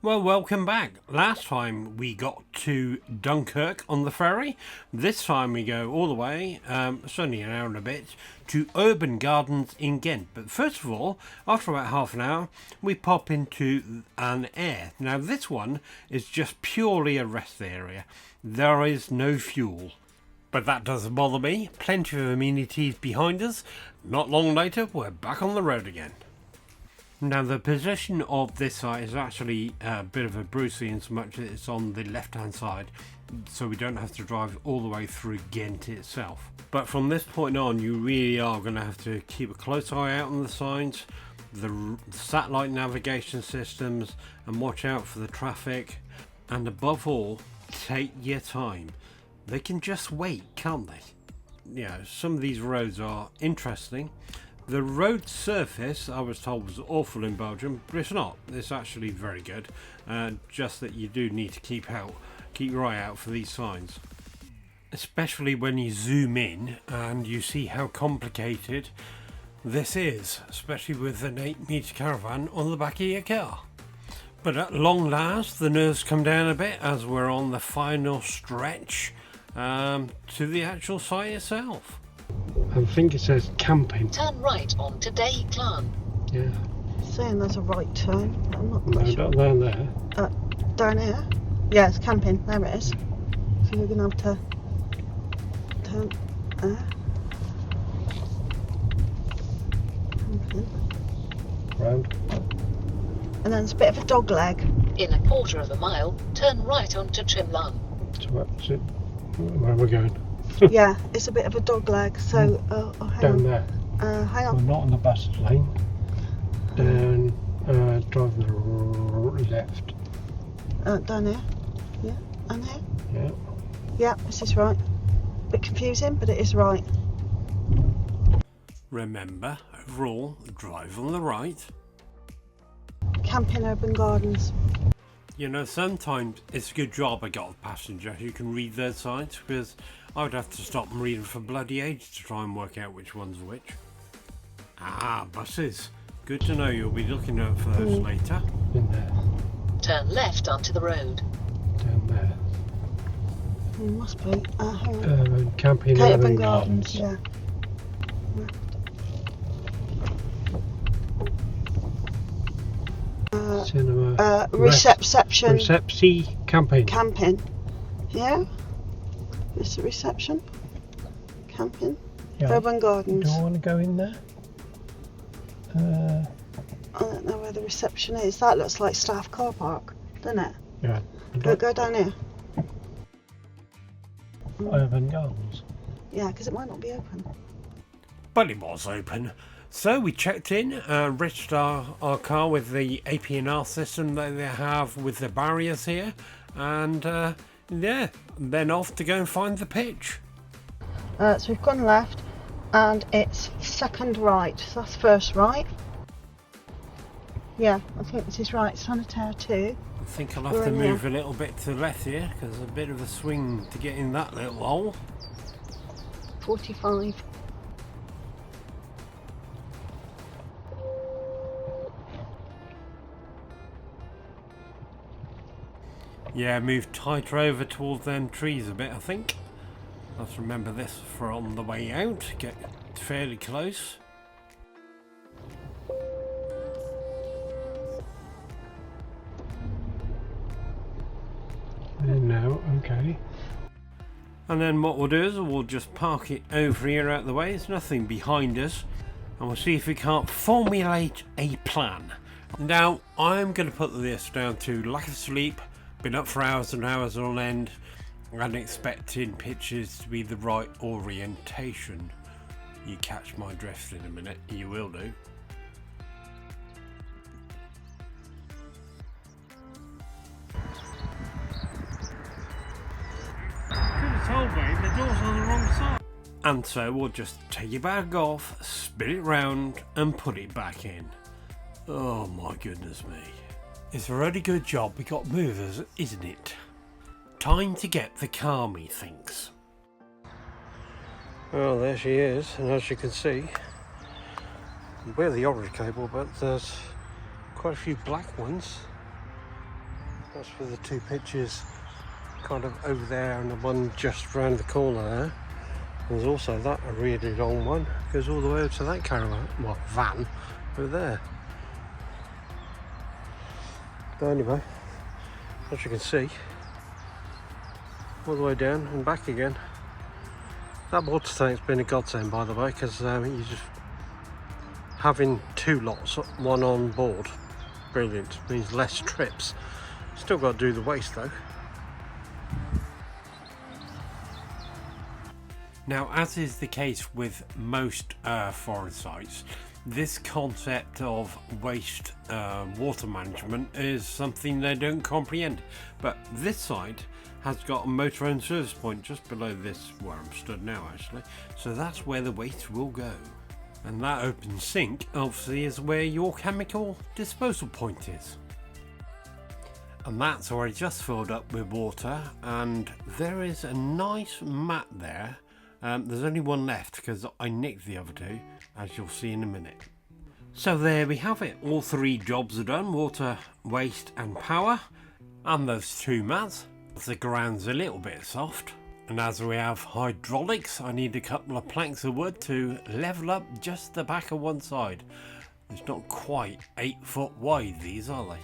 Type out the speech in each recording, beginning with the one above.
Well, welcome back. Last time we got to Dunkirk on the ferry. This time we go all the way, it's only an hour and a bit, to Urban Gardens in Gent. But first of all, after about half an hour, we pop into an air. Now this one is just purely a rest area. There is no fuel. But that doesn't bother me. Plenty of amenities behind us. Not long later, we're back on the road again. Now the position of this site is actually a bit of a brucey in so much that it's on the left hand side, so we don't have to drive all the way through Ghent itself. But from this point on you really are going to have to keep a close eye out on the signs, the satellite navigation systems, and watch out for the traffic, and above all, take your time. They can just wait, can't they? Yeah, some of these roads are interesting. The road surface, I was told, was awful in Belgium, but it's not. It's actually very good. Just that you do need to keep your eye out for these signs. Especially when you zoom in and you see how complicated this is, especially with an 8-metre caravan on the back of your car. But at long last, the nerves come down a bit as we're on the final stretch to the actual site itself. I think it says camping. Turn right on today, Clan. Yeah. Saying there's a right turn. I'm not No, quite sure. not down there. Down here? Yeah, it's camping. There it is. So you're going to have to turn there. Camping. Round. And then there's a bit of a dog leg. In a quarter of a mile, turn right onto Trimlan. So that's it. Where are we going? Yeah, it's a bit of a dog leg. So, hang Down on. there. Hang We're on. not on the bus lane. Down, drive the left. Down here. Yeah, down here. Yeah. Yeah, this is right. Bit confusing, but it is right. Remember, overall, drive on the right. Camping Urban Gardens. You know, sometimes it's a good job I got a passenger who can read their signs, because I would have to stop and read them for bloody ages to try and work out which one's which. Ah, buses. Good to know you'll be looking out for those later. In there. Turn left onto the road. Down there. Must be. Hang on. Camping Urban Urban Gardens, Gardens. yeah. Cinema. Reception. Camping. Camping. Yeah? It's a reception. Camping. Yeah. Urban Gardens. Do I want to go in there? I don't know where the reception is. That looks like staff car park, doesn't it? Yeah. Go down here. Urban Gardens. Yeah, because it might not be open. But it was open. So we checked in, registered our car with the APNR system that they have with the barriers here, and yeah, then off to go and find the pitch. So we've gone left, and it's second right. So that's first right. Yeah, I think this is right. Sanitaire 2. I think I'll have We're to in move here. a little bit to the left here, because there's a bit of a swing to get in that little hole. 45. Yeah, move tighter over towards them trees a bit, I think. Let's remember this for on the way out. Get fairly close. No, okay. And then what we'll do is we'll just park it over here out of the way. There's nothing behind us. And we'll see if we can't formulate a plan. Now, I'm going to put this down to lack of sleep. Been up for hours and hours on end. And expecting pitches to be the right orientation. You catch my drift in a minute. You will do. Told me the door's on the wrong side. And so we'll just take your bag off, spin it round and put it back in. Oh my goodness me. It's a really good job we got movers, isn't it? Time to get the car, methinks. Well, there she is, and as you can see, we're the orange cable, but there's quite a few black ones. That's for the two pitches kind of over there and the one just round the corner there. There's also that, a really long one, goes all the way up to that caravan, well, van over there. But anyway, as you can see, all the way down and back again. That water tank's been a godsend, by the way, because you just having two lots, one on board, brilliant, means less trips. Still got to do the waste though. Now, as is the case with most foreign sites, this concept of waste water management is something they don't comprehend. But this site has got a motor-owned service point just below this, where I'm stood now actually, so that's where the waste will go. And that open sink obviously is where your chemical disposal point is. And that's already just filled up with water, and there is a nice mat there. There's only one left because I nicked the other two, as you'll see in a minute. So there we have it, all three jobs are done, water, waste and power, and those two mats. The ground's a little bit soft, and as we have hydraulics, I need a couple of planks of wood to level up just the back of one side. It's not quite 8 foot wide, these, are they?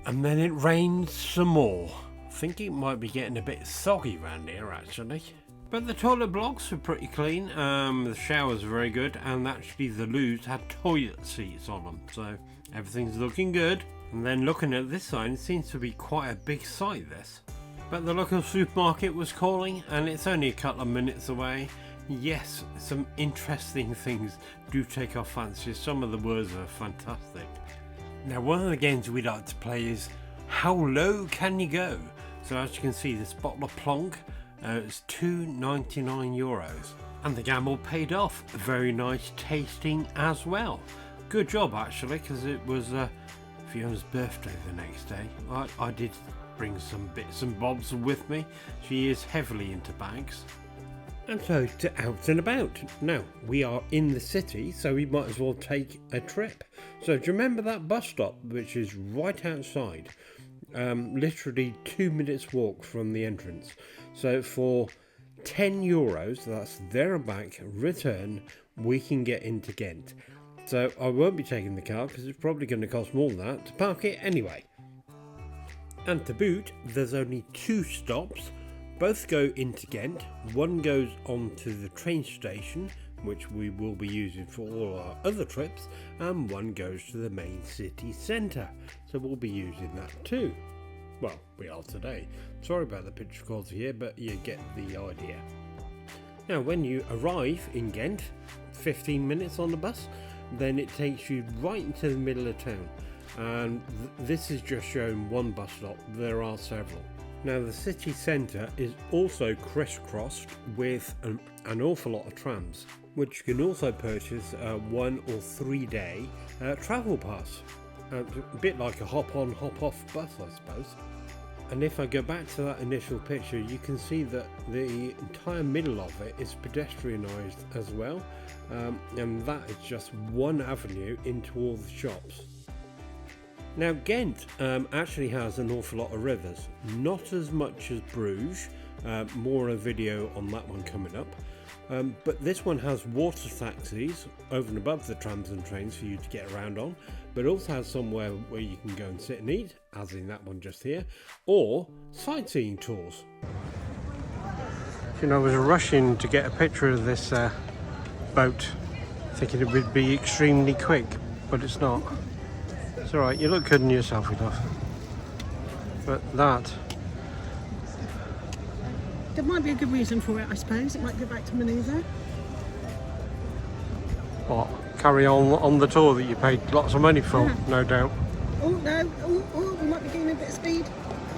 And then it rains some more. I think it might be getting a bit soggy around here actually. But the toilet blocks are pretty clean, the showers are very good, and actually the loos had toilet seats on them, so everything's looking good. And then looking at this side, it seems to be quite a big site this. But the local supermarket was calling, and it's only a couple of minutes away. Yes, some interesting things do take our fancy. Some of the words are fantastic. Now, one of the games we like to play is how low can you go? So as you can see, this bottle of Plonk, it's €2.99, and the gamble paid off. Very nice tasting as well. Good job actually, because it was Fiona's birthday the next day. I did bring some bits and bobs with me. She is heavily into bags. And so to out and about. Now we are in the city, so we might as well take a trip. So do you remember that bus stop which is right outside? Literally 2 minutes walk from the entrance. So for €10, that's there and back, return, we can get into Ghent. So I won't be taking the car because it's probably going to cost more than that to park it anyway. And to boot, there's only 2 stops. Both go into Ghent. One goes on to the train station, which we will be using for all our other trips, and one goes to the main city centre, so we'll be using that too. Well, we are today. Sorry about the picture quality here, but you get the idea. Now when you arrive in Ghent, 15 minutes on the bus, then it takes you right into the middle of town, and this is just showing one bus stop. There are several. Now the city centre is also crisscrossed with an awful lot of trams, which you can also purchase a 1 or 3 day travel pass. A bit like a hop on hop off bus, I suppose. And if I go back to that initial picture, you can see that the entire middle of it is pedestrianised as well, and that is just one avenue into all the shops. Now Ghent actually has an awful lot of rivers, not as much as Bruges, more a video on that one coming up, but this one has water taxis over and above the trams and trains for you to get around on, but also has somewhere where you can go and sit and eat, as in that one just here, or sightseeing tours. You know, I was rushing to get a picture of this boat, thinking it would be extremely quick, but it's not. It's alright, you look good in your selfie, love. But that... There might be a good reason for it, I suppose. It might go back to Maneuver. What? Carry on the tour that you paid lots of money for, no doubt. Oh no, oh, we might be getting a bit of speed.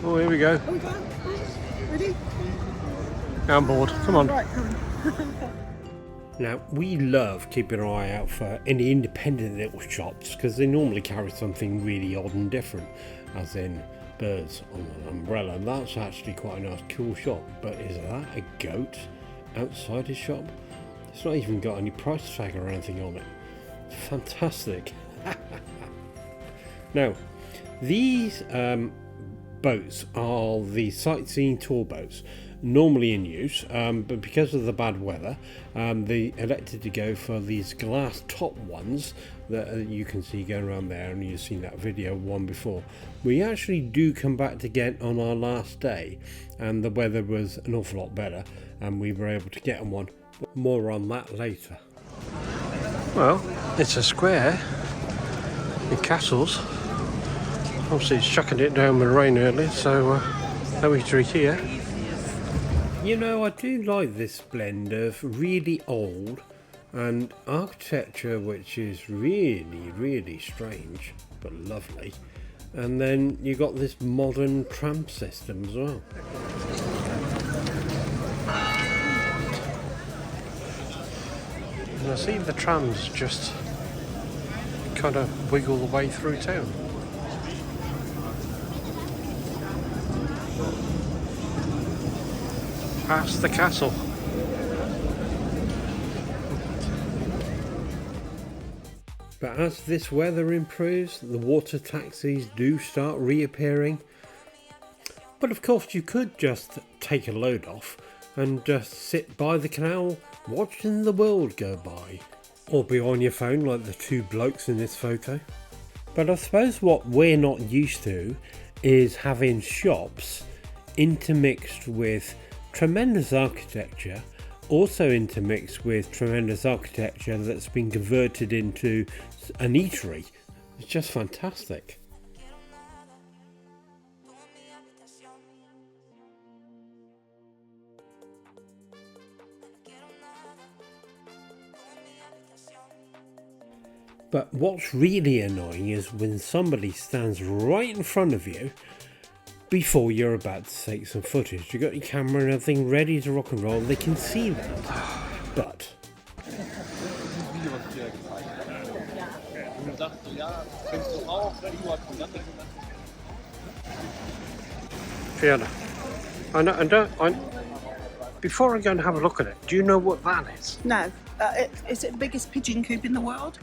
Oh, here we go. Oh, we go. Ready? I'm bored, come on. Right, come on. Now, we love keeping an eye out for any independent little shops because they normally carry something really odd and different, as in birds on an umbrella, and that's actually quite a nice cool shop. But is that a goat outside his shop? It's not even got any price tag or anything on it. Fantastic. Now, these boats are the sightseeing tour boats, normally in use, but because of the bad weather, they elected to go for these glass top ones that you can see going around there, and you've seen that video one before. We actually do come back to Ghent on our last day, and the weather was an awful lot better, and we were able to get on one. More on that later. Well, it's a square in Castles. Obviously it's chucking it down with rain earlier, so no eatery here. You know, I do like this blend of really old and architecture which is really strange but lovely, and then you got this modern tram system as well. And I see the trams just kind of wiggle the way through town. Past the castle. But as this weather improves, the water taxis do start reappearing. But of course you could just take a load off and just sit by the canal watching the world go by. Or be on your phone like the two blokes in this photo. But I suppose what we're not used to is having shops intermixed with tremendous architecture, also intermixed with tremendous architecture that's been converted into an eatery. It's just fantastic. But what's really annoying is when somebody stands right in front of you before you're about to take some footage. You've got your camera and everything ready to rock and roll. They can see that. But Fiona, before I go and have a look at it, do you know what that is? No. Is it the biggest pigeon coop in the world?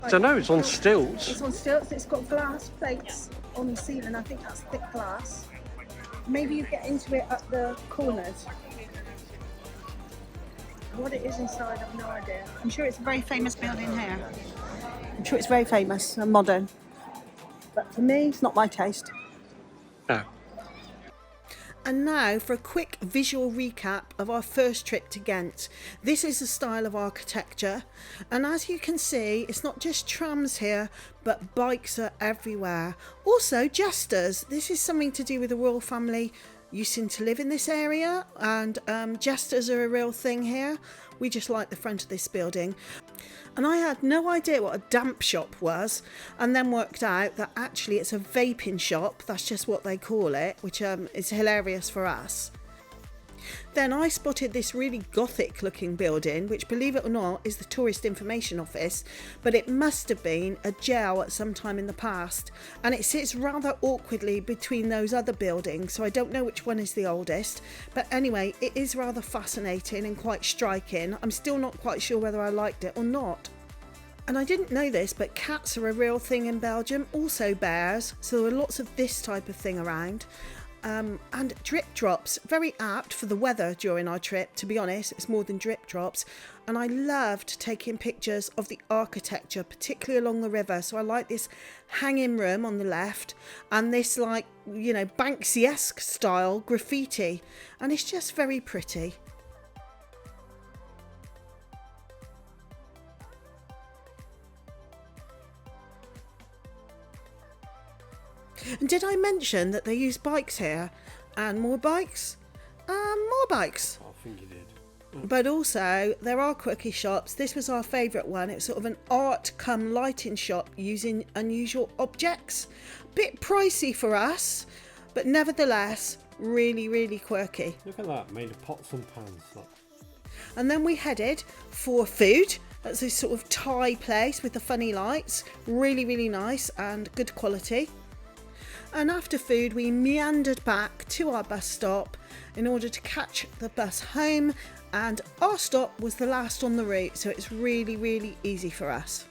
I don't know, it's on stilts. It's on stilts, it's got glass plates on the ceiling. I think that's thick glass. Maybe you get into it at the corners. What it is inside, I've no idea. I'm sure it's a very famous building here. I'm sure it's very famous and modern. But for me, it's not my taste. No. And now for a quick visual recap of our first trip to Ghent. This is the style of architecture, and as you can see, it's not just trams here, but bikes are everywhere. Also jesters. This is something to do with the royal family using to live in this area, and jesters are a real thing here. We just like the front of this building. And I had no idea what a damp shop was, and then worked out that actually it's a vaping shop. That's just what they call it, which is hilarious for us. Then I spotted this really gothic looking building, which, believe it or not, is the tourist information office, but it must have been a jail at some time in the past, and it sits rather awkwardly between those other buildings, so I don't know which one is the oldest. But anyway, it is rather fascinating and quite striking. I'm still not quite sure whether I liked it or not. And I didn't know this, but cats are a real thing in Belgium, also bears, so there are lots of this type of thing around. And drip drops, very apt for the weather during our trip. To be honest, it's more than drip drops. And I loved taking pictures of the architecture, particularly along the river. So I like this hanging room on the left and this, like, you know, Banksy-esque style graffiti, and it's just very pretty. And did I mention that they use bikes here? And more bikes? More bikes. I think you did. But also, there are quirky shops. This was our favourite one. It was sort of an art cum lighting shop using unusual objects. Bit pricey for us, but nevertheless, really, really quirky. Look at that, made of pots and pans. Look. And then we headed for food. That's this sort of Thai place with the funny lights. Really, really nice and good quality. And after food, we meandered back to our bus stop in order to catch the bus home, and our stop was the last on the route, so it's really, really easy for us.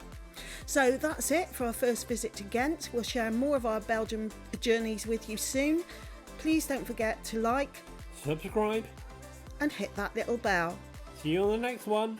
So that's it for our first visit to Ghent. We'll share more of our Belgium journeys with you soon. Please don't forget to like, Subscribe. and hit that little bell. See you on the next one.